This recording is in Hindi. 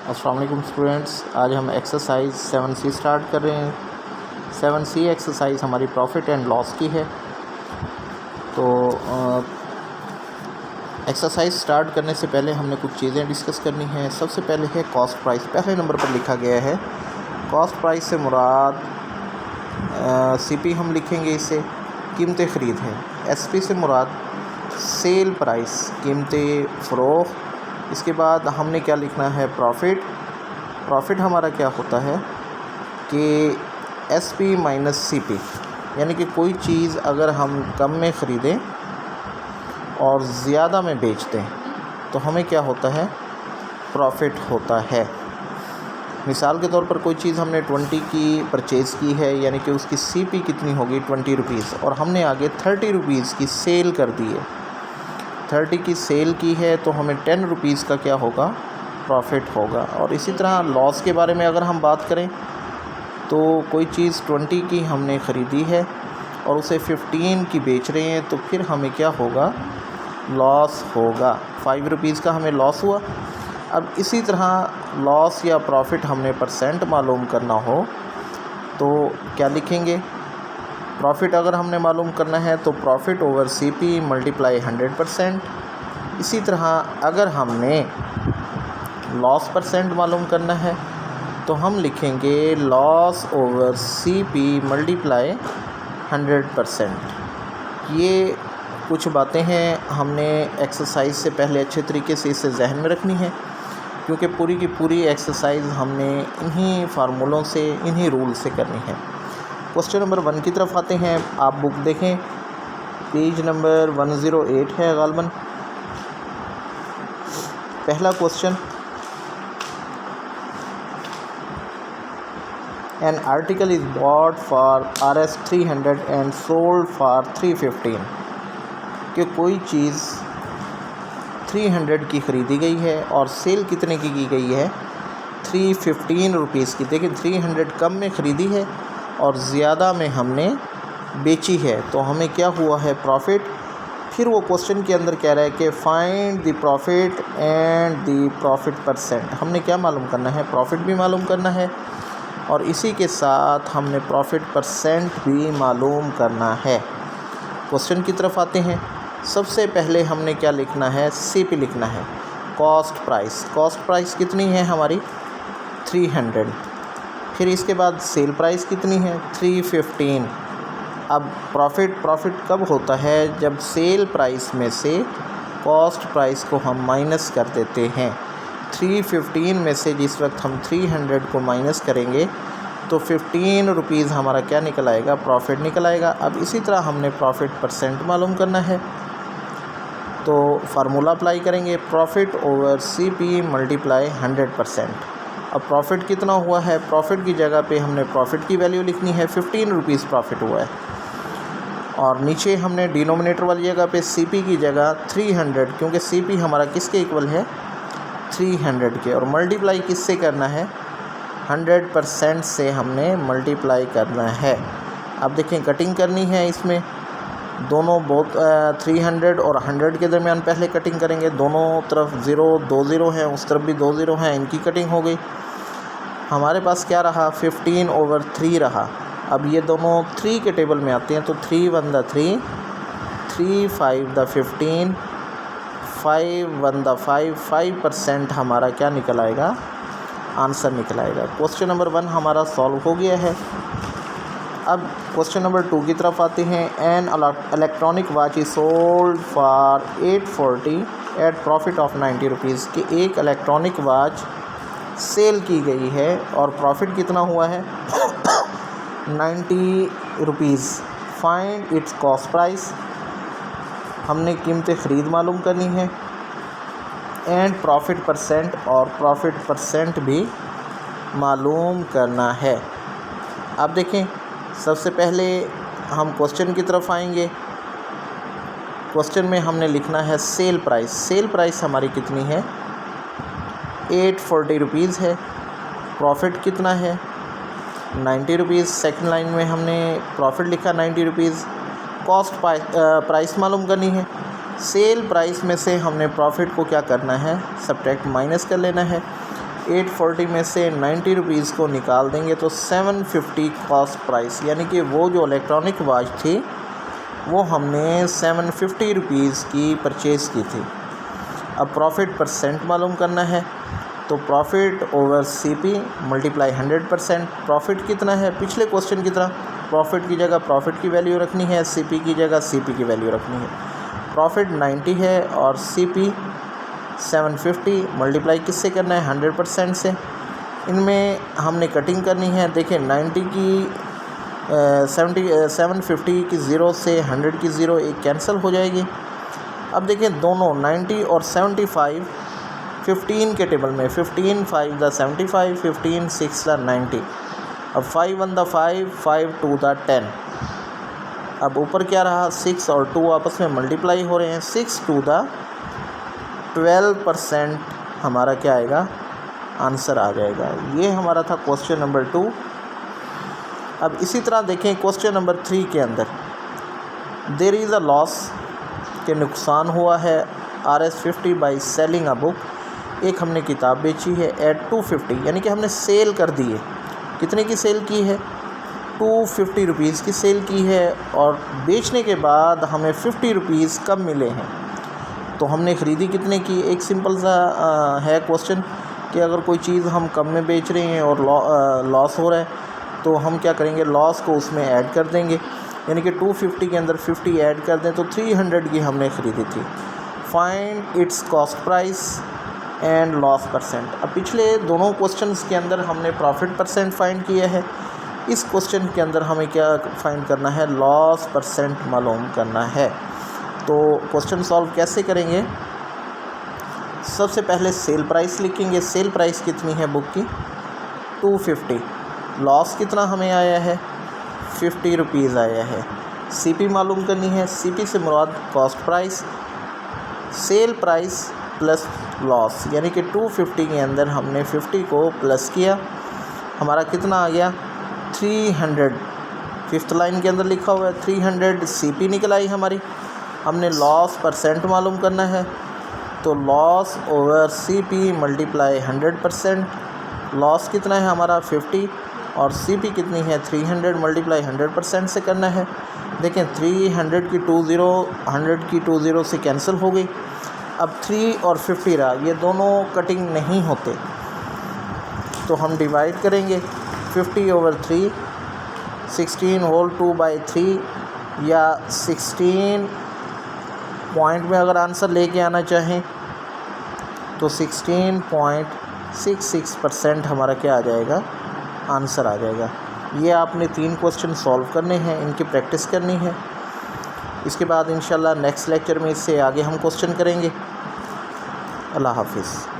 अस्सलाम वालेकुम स्टूडेंट्स, आज हम एक्सरसाइज 7C स्टार्ट कर रहे हैं। 7C एक्सरसाइज हमारी प्रॉफिट एंड लॉस की है। तो एक्सरसाइज स्टार्ट करने से पहले हमने कुछ चीज़ें डिस्कस करनी है। सबसे पहले है कॉस्ट प्राइस। पहले नंबर पर लिखा गया है कॉस्ट प्राइस से मुराद CP हम लिखेंगे, इसे कीमत ख़रीद है। SP से मुराद सेल प्राइस, कीमत फ़रोख्त। इसके बाद हमने क्या लिखना है, प्रॉफिट हमारा क्या होता है कि SP माइनस CP, यानी कि कोई चीज़ अगर हम कम में ख़रीदें और ज़्यादा में बेच दें तो हमें क्या होता है, प्रॉफिट होता है। मिसाल के तौर पर कोई चीज़ हमने 20 की परचेज़ की है, यानी कि उसकी CP कितनी होगी 20 रुपीज़, और हमने आगे 30 रुपीज़ की सेल कर दी है। 30 की सेल की है तो हमें 10 रुपीज़ का क्या होगा, प्रॉफिट होगा। और इसी तरह लॉस के बारे में अगर हम बात करें तो कोई चीज़ 20 की हमने ख़रीदी है और उसे 15 की बेच रहे हैं तो फिर हमें क्या होगा, लॉस होगा। 5 रुपीज़ का हमें लॉस हुआ। अब इसी तरह लॉस या प्रॉफिट हमने परसेंट मालूम करना हो तो क्या लिखेंगे, प्रॉफिट अगर हमने मालूम करना है तो प्रॉफिट ओवर CP मल्टीप्लाई 100%। इसी तरह अगर हमने लॉस परसेंट मालूम करना है तो हम लिखेंगे लॉस ओवर CP मल्टीप्लाई 100%। ये कुछ बातें हैं हमने एक्सरसाइज से पहले अच्छे तरीके से इसे जहन में रखनी है, क्योंकि पूरी की पूरी एक्सरसाइज हमने इन्हीं फार्मूलों से, इन्हीं रूल से करनी है। क्वेश्चन नंबर 1 की तरफ आते हैं। आप बुक देखें, पेज नंबर 108 है गालबन। पहला question, an article is bought for Rs 300 and sold for 315। कि कोई चीज़ 300 की ख़रीदी गई है और सेल कितने की गई है, 315 रुपीज़ की। देखिए 300 कम में ख़रीदी है और ज़्यादा में हमने बेची है तो हमें क्या हुआ है, प्रॉफिट। फिर वो क्वेश्चन के अंदर कह रहा है कि find the profit and the profit percent. हमने क्या मालूम करना है, प्रॉफिट भी मालूम करना है और इसी के साथ हमने प्रॉफिट परसेंट भी मालूम करना है। क्वेश्चन की तरफ आते हैं। सबसे पहले हमने क्या लिखना है, CP लिखना है। कॉस्ट प्राइस कितनी है हमारी, 300। फिर इसके बाद सेल प्राइस कितनी है, 315। अब प्रॉफिट कब होता है, जब सेल प्राइस में से कॉस्ट प्राइस को हम माइनस कर देते हैं। 315 में से जिस वक्त हम 300 को माइनस करेंगे तो 15 रुपीज़ हमारा क्या निकल आएगा, प्रॉफिट निकल आएगा। अब इसी तरह हमने प्रॉफिट परसेंट मालूम करना है तो फार्मूला अप्लाई करेंगे, प्रॉफिट ओवर CP मल्टीप्लाई 100%। अब प्रॉफिट कितना हुआ है, प्रॉफिट की जगह पे हमने प्रॉफिट की वैल्यू लिखनी है, 15 रुपीज़ प्रॉफिट हुआ है। और नीचे हमने डिनोमिनेटर वाली जगह पे CP की जगह 300, क्योंकि CP हमारा किसके इक्वल है, 300 के, और मल्टीप्लाई किससे करना है, 100% से हमने मल्टीप्लाई करना है। अब देखें कटिंग करनी है, इसमें दोनों 300 और 100 के दरमियान पहले कटिंग करेंगे। दोनों तरफ 2 ज़ीरो हैं, उस तरफ भी 2 ज़ीरो हैं, इनकी कटिंग हो गई। हमारे पास क्या रहा, 15 ओवर 3 रहा। अब ये दोनों 3 के टेबल में आते हैं तो 3 1 द 3, 3 5 द 15, 5 1 द 5, 5% हमारा क्या निकल आएगा, आंसर निकल आएगा। क्वेश्चन नंबर 1 हमारा सॉल्व हो गया है। अब क्वेश्चन नंबर 2 की तरफ आते हैं। An electronic watch is sold for 840 at profit of 90 rupees. कि एक इलेक्ट्रॉनिक वॉच सेल की गई है और प्रॉफिट कितना हुआ है, 90 rupees. Find its cost price, हमने कीमत ख़रीद मालूम करनी है, एंड प्रॉफिट परसेंट, और प्रॉफिट परसेंट भी मालूम करना है। अब देखें, सबसे पहले हम क्वेश्चन की तरफ आएंगे। क्वेश्चन में हमने लिखना है सेल प्राइस हमारी कितनी है, 840 रुपीज़ है। प्रॉफिट कितना है, 90 रुपीज़। सेकेंड लाइन में हमने प्रॉफिट लिखा 90 रुपीज़। कॉस्ट प्राइस मालूम करनी है। सेल प्राइस में से हमने प्रॉफिट को क्या करना है, सब्ट्रैक्ट माइनस कर लेना है। 840 में से 90 रुपीज़ को निकाल देंगे तो 750 कॉस्ट प्राइस, यानी कि वो जो इलेक्ट्रॉनिक वॉच थी वो हमने 750 रुपीज़ की परचेज़ की थी। अब प्रॉफिट परसेंट मालूम करना है, तो profit over CP multiply 100%। Profit कितना है पिछले क्वेश्चन की तरह, प्रॉफिट की जगह प्रॉफिट की वैल्यू रखनी है, सीपी की जगह सीपी की वैल्यू रखनी है। प्रॉफिट 90 है और सीपी 750, मल्टीप्लाई किससे करना है 100% से। इनमें हमने कटिंग करनी है। देखिए 90 की 750 की 0 से 100 की 0 एक कैंसिल हो जाएगी। अब देखिए दोनों 90 और 75 15 के टेबल में 15 5 द 75, 15 6 द 90। अब 5 1 द 5, 5 2 द 10। अब ऊपर क्या रहा, 6 और 2 आपस में मल्टीप्लाई हो रहे हैं, 6 2 द 12% हमारा क्या आएगा, आंसर आ जाएगा। ये हमारा था क्वेश्चन नंबर 2। अब इसी तरह देखें क्वेश्चन नंबर 3 के अंदर देयर इज़ अ लॉस, के नुकसान हुआ है RS50 by selling a book. एक हमने किताब बेची है एट 250, यानी कि हमने सेल कर दी है। कितने की सेल की है, 250 रुपीज़ की सेल की है, और बेचने के बाद हमें 50 रुपीज़ कम मिले हैं। तो हमने ख़रीदी कितने की, एक सिंपल सा है क्वेश्चन कि अगर कोई चीज़ हम कम में बेच रहे हैं और लॉस हो रहा है तो हम क्या करेंगे, लॉस को उसमें ऐड कर देंगे, यानी कि 250 के अंदर 50 ऐड कर दें तो 300 की हमने ख़रीदी थी। Find its cost price and loss percent. अब पिछले दोनों क्वेश्चंस के अंदर हमने प्रॉफिट परसेंट फाइंड किया है, इस क्वेश्चन के अंदर हमें क्या फाइंड करना है, लॉस परसेंट मालूम करना है। तो क्वेश्चन सॉल्व कैसे करेंगे, सबसे पहले सेल प्राइस लिखेंगे। सेल प्राइस कितनी है बुक की, 250। लॉस कितना हमें आया है, 50 रुपीज़ आया है। सीपी मालूम करनी है, सीपी से मुराद cost price, sale price plus loss, यानी कि 250 के अंदर हमने 50 को प्लस किया, हमारा कितना आ गया 300। फिफ्थ लाइन के अंदर लिखा हुआ है 300 सीपी निकल आई हमारी। हमने लॉस परसेंट मालूम करना है, तो loss over CP multiply 100%। Loss कितना है हमारा 50 और सीपी कितनी है 300, मल्टीप्लाई 100% से करना है। देखें 300 की 20, 100 की 20 से कैंसिल हो गई। अब 3 और 50 रहा, ये दोनों कटिंग नहीं होते, तो हम डिवाइड करेंगे 50 ओवर 3, 16 होल 2 बाई 3, या 16 पॉइंट में अगर आंसर लेके आना चाहें तो 16.66% हमारा क्या आ जाएगा, आंसर आ जाएगा। ये आपने 3 क्वेश्चन सॉल्व करने हैं, इनकी प्रैक्टिस करनी है। इसके बाद इंशाल्लाह नेक्स्ट लेक्चर में इससे आगे हम क्वेश्चन करेंगे। अल्लाह हाफिज़।